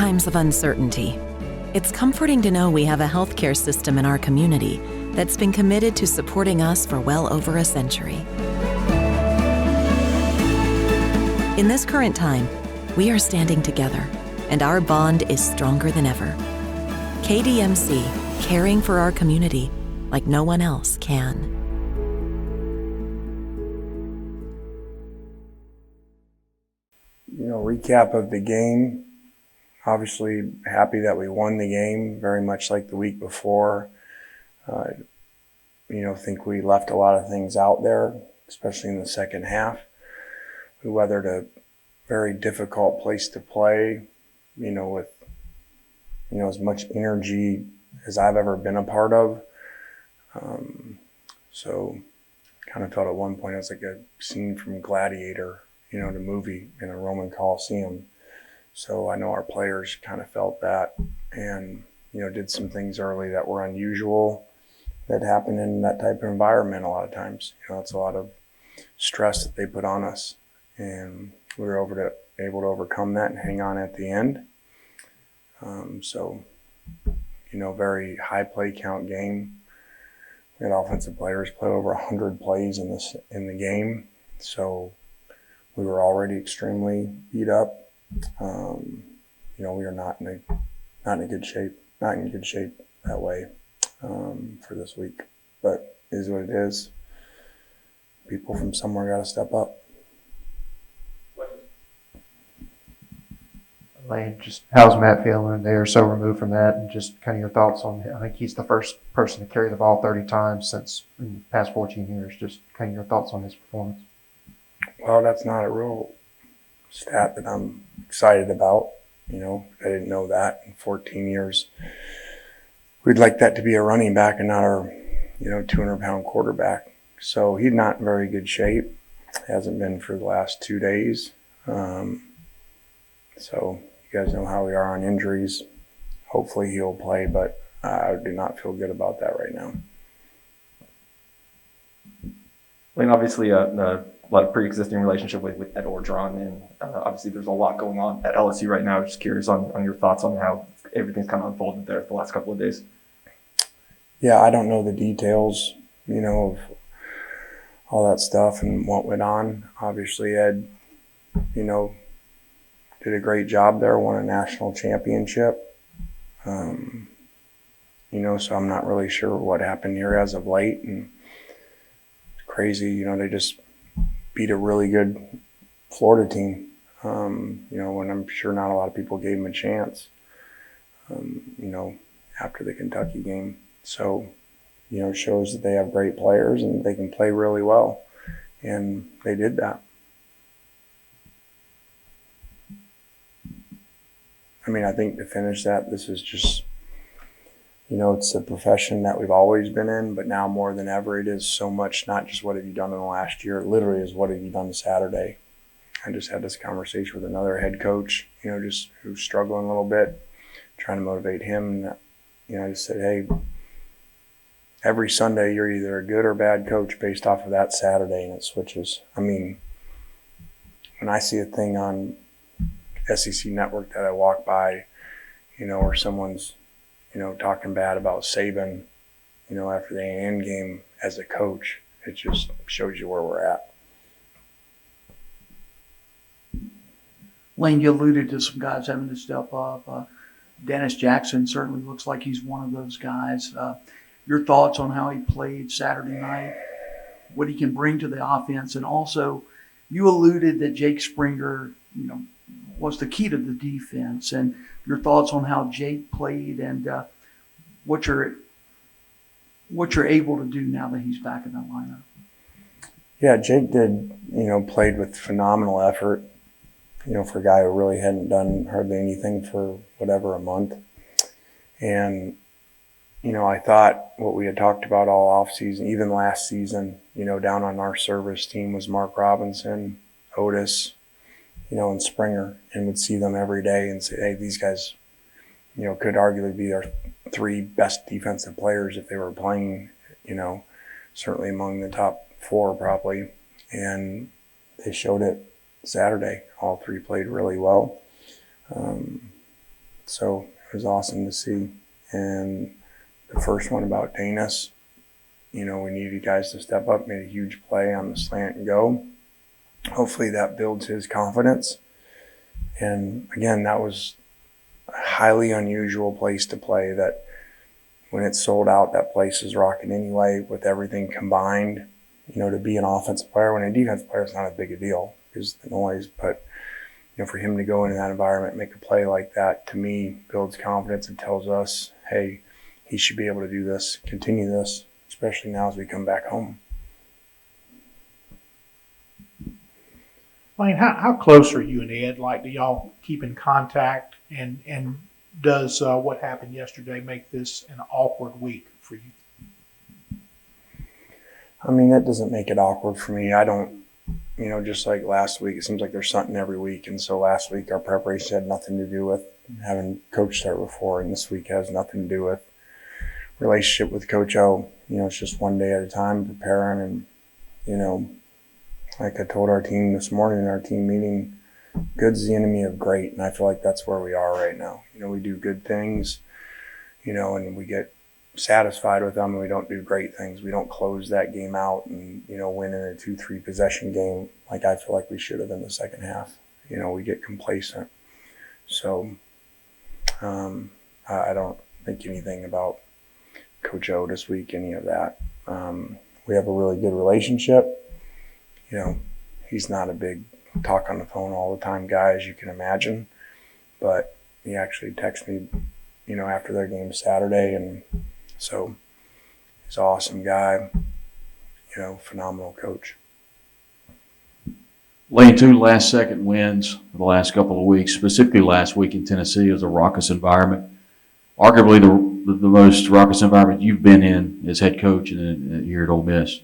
times of uncertainty, it's comforting to know we have a healthcare system in our community that's been committed to supporting us for well over a century. In this current time, we are standing together, and our bond is stronger than ever. KDMC, caring for our community like no one else can. Recap of the game. Obviously happy that we won the game, very much like the week before. Think we left a lot of things out there, especially in the second half. We weathered a very difficult place to play, with, as much energy as I've ever been a part of. So kind of felt at one point it was like a scene from Gladiator, the movie in a Roman Coliseum. So I know our players kind of felt that and, did some things early that were unusual that happen in that type of environment a lot of times. It's a lot of stress that they put on us. And we were able to overcome that and hang on at the end. Very high play count game. We had offensive players play over 100 plays in the game. So we were already extremely beat up. We are not in good shape that way for this week. But it is what it is. People from somewhere got to step up. Lane, just how's Matt feeling? They are so removed from that, and just kind of your thoughts on him. I think he's the first person to carry the ball 30 times since in the past 14 years. Just kind of your thoughts on his performance. Well, that's not a real stat that I'm excited about. I didn't know that in 14 years. We'd like that to be a running back and not our, 200-pound quarterback. So he's not in very good shape. Hasn't been for the last 2 days. So you guys know how we are on injuries. Hopefully he'll play, but I do not feel good about that right now. Lane, obviously a lot of pre-existing relationship with Ed Orgeron, and obviously there's a lot going on at LSU right now. Just curious on your thoughts on how everything's kind of unfolded there the last couple of days. Yeah, I don't know the details, of all that stuff and what went on. Obviously Ed, did a great job there, won a national championship. So I'm not really sure what happened here as of late. And it's crazy, they just beat a really good Florida team, when I'm sure not a lot of people gave them a chance, after the Kentucky game. So, it shows that they have great players and they can play really well. And they did that. I think to finish that, this is just, it's a profession that we've always been in, but now more than ever, it is so much, not just what have you done in the last year, it literally is what have you done Saturday. I just had this conversation with another head coach, just who's struggling a little bit, trying to motivate him. I just said, hey, every Sunday you're either a good or bad coach based off of that Saturday, and it switches. When I see a thing on SEC Network that I walk by, or someone's, talking bad about Saban, after the A&M game as a coach, it just shows you where we're at. Lane, you alluded to some guys having to step up. Dennis Jackson certainly looks like he's one of those guys. Your thoughts on how he played Saturday night, what he can bring to the offense, and also you alluded that Jake Springer, was the key to the defense, and your thoughts on how Jake played and what you're able to do now that he's back in that lineup. Yeah, Jake did, played with phenomenal effort, for a guy who really hadn't done hardly anything for a month. And, I thought what we had talked about all offseason, even last season, down on our service team was Mark Robinson, Otis, and Springer, and would see them every day and say, hey, these guys, could arguably be our 3 best defensive players if they were playing, certainly among the top 4 probably. And they showed it Saturday. All 3 played really well. So it was awesome to see. And the first one about Danis, you know, we needed guys to step up, made a huge play on the slant and go. Hopefully that builds his confidence. And again, that was a highly unusual place to play. That when it's sold out, that place is rocking anyway with everything combined. You know, to be an offensive player, when a defensive player is not as big a deal because the noise, but you know, for him to go into that environment, make a play like that, to me, builds confidence and tells us, hey, he should be able to do this, continue this, especially now as we come back home. Lane, how close are you and Ed? Like, do y'all keep in contact? And does what happened yesterday make this an awkward week for you? I mean, that doesn't make it awkward for me. I don't, you know, just like last week, it seems like there's something every week. And so last week, our preparation had nothing to do with having Coach start before, and this week has nothing to do with relationship with Coach O. You know, it's just one day at a time preparing. And, you know, like I told our team this morning in our team meeting, good's the enemy of great. And I feel like that's where we are right now. You know, we do good things, you know, and we get satisfied with them, and we don't do great things. We don't close that game out and, you know, win in a 2-3 possession game like I feel like we should have in the second half. You know, we get complacent. So I don't think anything about Coach O this week, any of that. We have a really good relationship. You know, he's not a big talk on the phone all the time guy, as you can imagine, but he actually texted me, you know, after their game Saturday, and so he's an awesome guy, you know, phenomenal coach. Lane, 2 last-second wins for the last couple of weeks, specifically last week in Tennessee. It was a raucous environment, arguably the most raucous environment you've been in as head coach here at Ole Miss.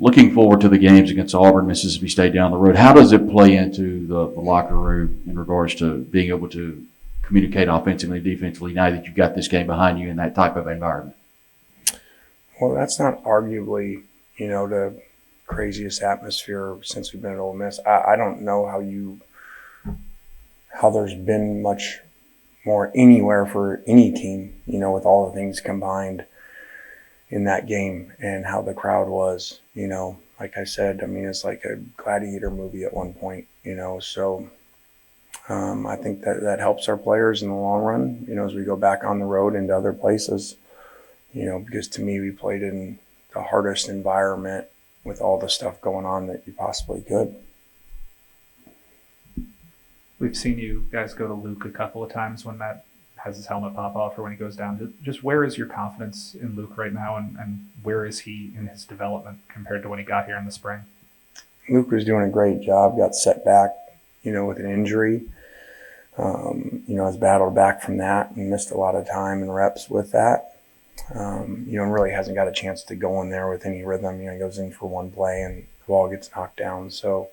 Looking forward to the games against Auburn, Mississippi State down the road, how does it play into the locker room in regards to being able to communicate offensively and defensively now that you've got this game behind you in that type of environment? Well, that's not arguably, you know, the craziest atmosphere since we've been at Ole Miss. I don't know how there's been much more anywhere for any team, you know, with all the things combined in that game and how the crowd was, you know. Like I said, I mean, it's like a gladiator movie at one point, you know, so I think that helps our players in the long run, you know, as we go back on the road into other places, you know, because to me, we played in the hardest environment with all the stuff going on that you possibly could. We've seen you guys go to Luke a couple of times when Matt has his helmet pop off or when he goes down. Just where is your confidence in Luke right now, and where is he in his development compared to when he got here in the spring? Luke was doing a great job, got set back, you know, with an injury. You know, has battled back from that and missed a lot of time and reps with that. You know, and really hasn't got a chance to go in there with any rhythm. You know, he goes in for one play and the ball gets knocked down. So,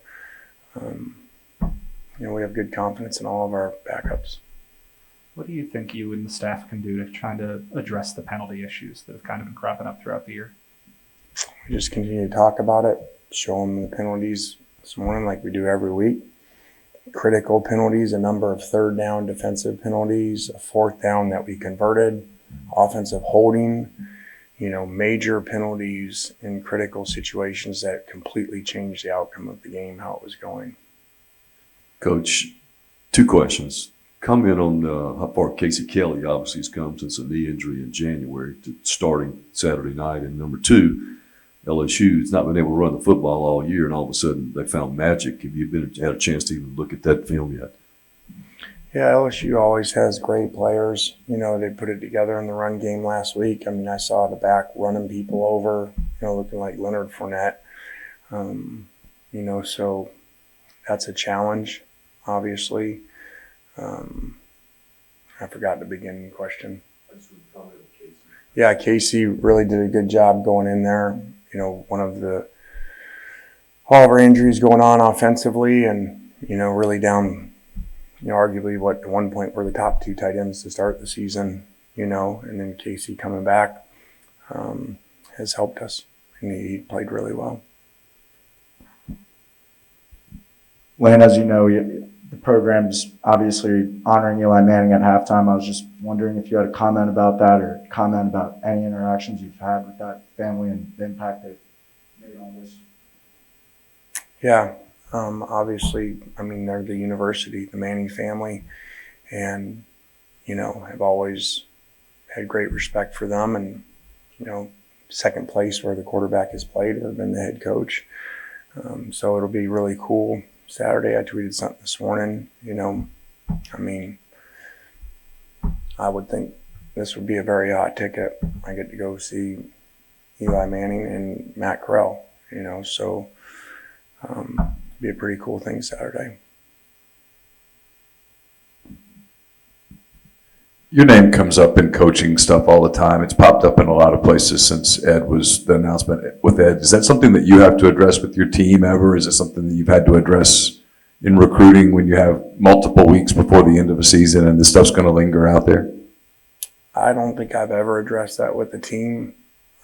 you know, we have good confidence in all of our backups. What do you think you and the staff can do to try to address the penalty issues that have kind of been cropping up throughout the year? We just continue to talk about it, show them the penalties this morning like we do every week. Critical penalties, a number of third down defensive penalties, a fourth down that we converted, offensive holding, you know, major penalties in critical situations that completely changed the outcome of the game, how it was going. Coach, 2 questions. Comment on how far Casey Kelly obviously has come since a knee injury in January to starting Saturday night. And number 2, LSU's not been able to run the football all year, and all of a sudden they found magic. Have you had a chance to even look at that film yet? Yeah, LSU always has great players. You know, they put it together in the run game last week. I mean, I saw the back running people over, you know, looking like Leonard Fournette. You know, so that's a challenge, obviously. I forgot the beginning question. Yeah, Casey really did a good job going in there. You know, all of our injuries going on offensively, and, you know, really down, you know, arguably at one point we're the top 2 tight ends to start the season, you know, and then Casey coming back has helped us, and he played really well. Lane, as you know, the program's obviously honoring Eli Manning at halftime. I was just wondering if you had a comment about that or comment about any interactions you've had with that family and the impact they've made on this. Yeah, obviously, I mean, they're the university, the Manning family, and, have always had great respect for them. And, second place where the quarterback has played or been the head coach. So it'll be really cool. Saturday, I tweeted something this morning, I would think this would be a very hot ticket. I get to go see Eli Manning and Matt Corral, so be a pretty cool thing Saturday. Your name comes up in coaching stuff all the time. It's popped up in a lot of places since Ed was the announcement with Ed. Is that something that you have to address with your team ever? Is it something that you've had to address in recruiting when you have multiple weeks before the end of a season and this stuff's going to linger out there? I don't think I've ever addressed that with the team.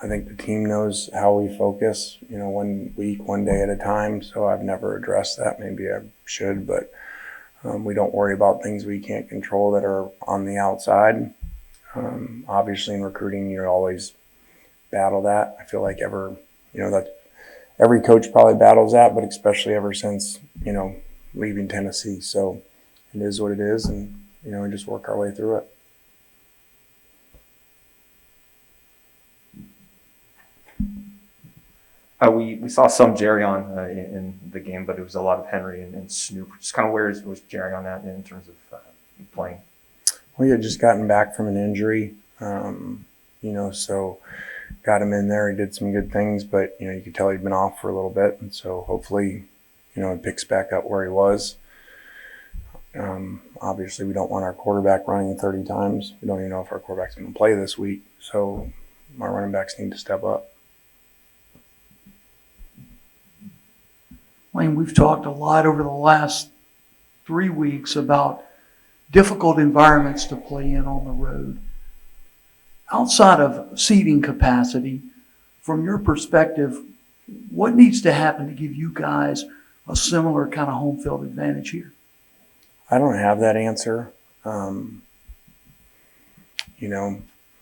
I think the team knows how we focus, 1 week, 1 day at a time. So I've never addressed that. Maybe I should, but we don't worry about things we can't control that are on the outside. Obviously, in recruiting, you always battle that. I feel like that every coach probably battles that, but especially ever since leaving Tennessee. So it is what it is, and we just work our way through it. We saw some Jerrion in the game, but it was a lot of Henry and Snoop. Just kind of where was Jerrion at in terms of playing? We had just gotten back from an injury, so got him in there. He did some good things, but, you could tell he'd been off for a little bit. And so hopefully, it picks back up where he was. Obviously, we don't want our quarterback running 30 times. We don't even know if our quarterback's going to play this week. So our running backs need to step up. Lane, we've talked a lot over the last 3 weeks about difficult environments to play in on the road. Outside of seating capacity, from your perspective, what needs to happen to give you guys a similar kind of home field advantage here? I don't have that answer.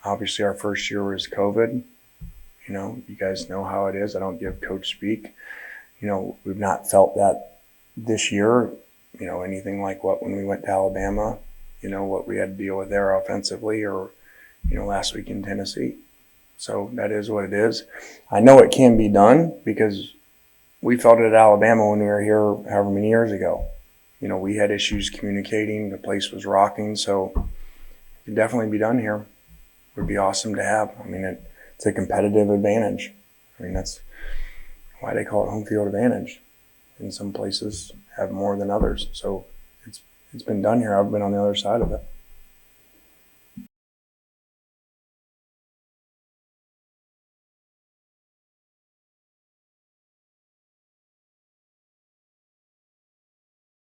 Obviously our first year was COVID. You guys know how it is. I don't give coach speak. We've not felt that this year, anything like when we went to Alabama, what we had to deal with there offensively or, last week in Tennessee. So that is what it is. I know it can be done because we felt it at Alabama when we were here however many years ago. We had issues communicating. The place was rocking. So it can definitely be done here. It would be awesome to have. It's a competitive advantage. That's why they call it home field advantage. In some places have more than others. So it's been done here. I've been on the other side of it.